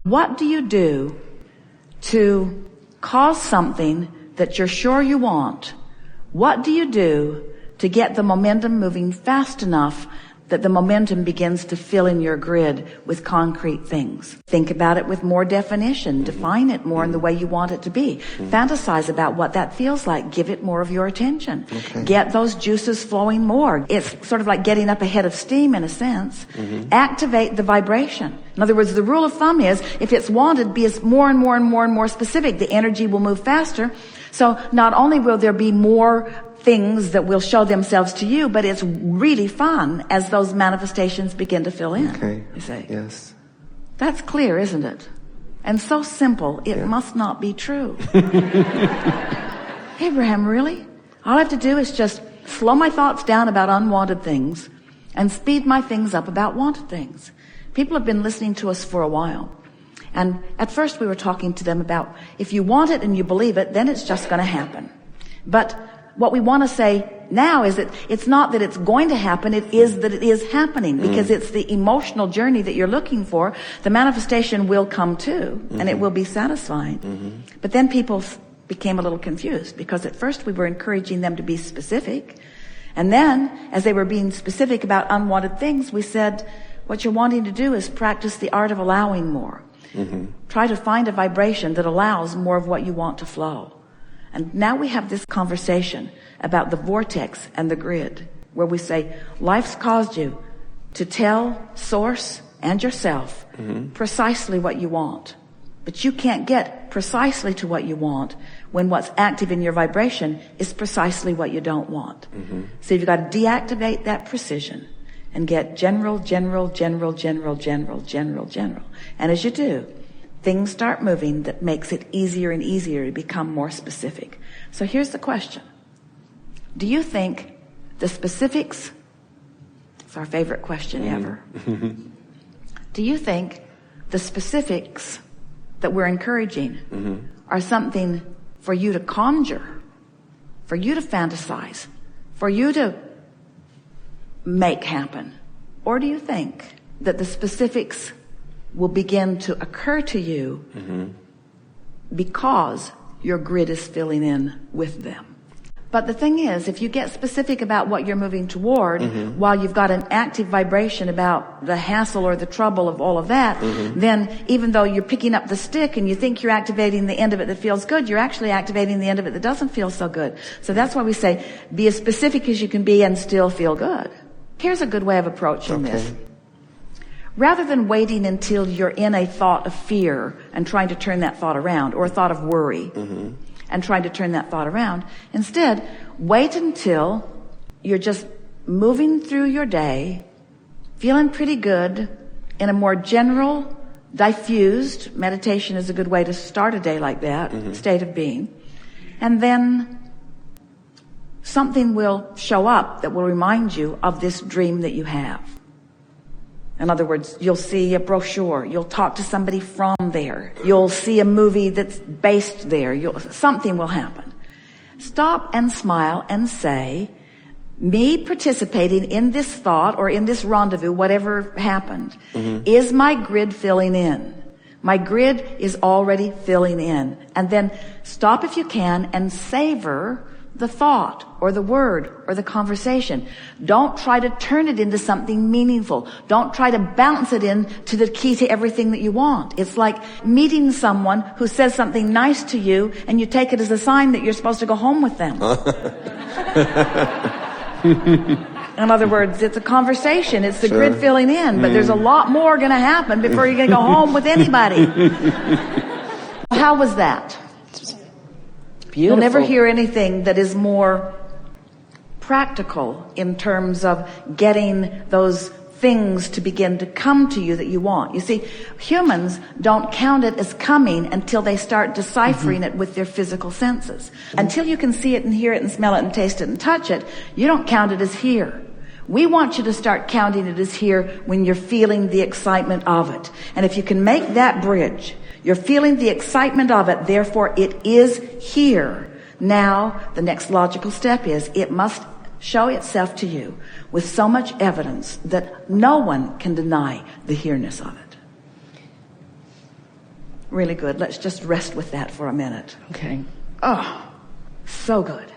What do you do to cause something that you're sure you want? What do you do to get the momentum moving fast enough that the momentum begins to fill in your grid with concrete things? Think about it with more definition. Define it more in the way you want it to be. Fantasize about what that feels like. Give it more of your attention. Okay. Get those juices flowing more. It's sort of like getting up ahead of steam in a sense. Activate the vibration. In other words, the rule of thumb is if it's wanted, be more and more and more and more specific. The energy will move faster. So not only will there be more things that will show themselves to you, but it's really fun as those manifestations begin to fill in. Okay. You see? Yes. That's clear, isn't it? And so simple, it must not be true. Abraham, really? All I have to do is just slow my thoughts down about unwanted things and speed my things up about wanted things. People have been listening to us for a while. And at first we were talking to them about if you want it and you believe it, then it's just going to happen. But what we want to say now is that it's not that it's going to happen, it is that it is happening, because it's the emotional journey that you're looking for. The manifestation will come too, and it will be satisfying. But then people became a little confused, because at first we were encouraging them to be specific, and then as they were being specific about unwanted things, we said, what you're wanting to do is practice the art of allowing more. Try to find a vibration that allows more of what you want to flow. And now we have this conversation about the vortex and the grid, where we say, life's caused you to tell source and yourself precisely what you want. But you can't get precisely to what you want when what's active in your vibration is precisely what you don't want. So you've got to deactivate that precision and get general, general, general, general, general, general, general. And as you do, things start moving that makes it easier and easier to become more specific. So here's the question. Do you think the specifics, it's our favorite question ever. Do you think the specifics that we're encouraging are something for you to conjure, for you to fantasize, for you to make happen? Or do you think that the specifics will begin to occur to you because your grid is filling in with them? But the thing is, if you get specific about what you're moving toward, while you've got an active vibration about the hassle or the trouble of all of that, then even though you're picking up the stick and you think you're activating the end of it that feels good, you're actually activating the end of it that doesn't feel so good. So that's why we say, be as specific as you can be and still feel good. Here's a good way of approaching this. Rather than waiting until you're in a thought of fear and trying to turn that thought around, or a thought of worry and trying to turn that thought around, instead, wait until you're just moving through your day, feeling pretty good in a more general, diffused, meditation is a good way to start a day like that, state of being. And then something will show up that will remind you of this dream that you have. In other words, you'll see a brochure, you'll talk to somebody from there, you'll see a movie that's based there, something will happen. Stop and smile and say, me participating in this thought or in this rendezvous, whatever happened, is my grid filling in? My grid is already filling in. And then stop if you can and savor the thought or the word or the conversation. Don't try to turn it into something meaningful. Don't try to bounce it in to the key to everything that you want. It's like meeting someone who says something nice to you and you take it as a sign that you're supposed to go home with them. In other words, it's a conversation. It's the grid filling in, but there's a lot more going to happen before you're going to go home with anybody. How was that? Beautiful. You'll never hear anything that is more practical in terms of getting those things to begin to come to you that you want. You see, humans don't count it as coming until they start deciphering it with their physical senses. Until you can see it and hear it and smell it and taste it and touch it, you don't count it as here. We want you to start counting it as here when you're feeling the excitement of it. And if you can make that bridge, you're feeling the excitement of it, therefore it is here. Now, the next logical step is it must show itself to you with so much evidence that no one can deny the here-ness of it. really good. Let's just rest with that for a minute. Okay. Oh, so good.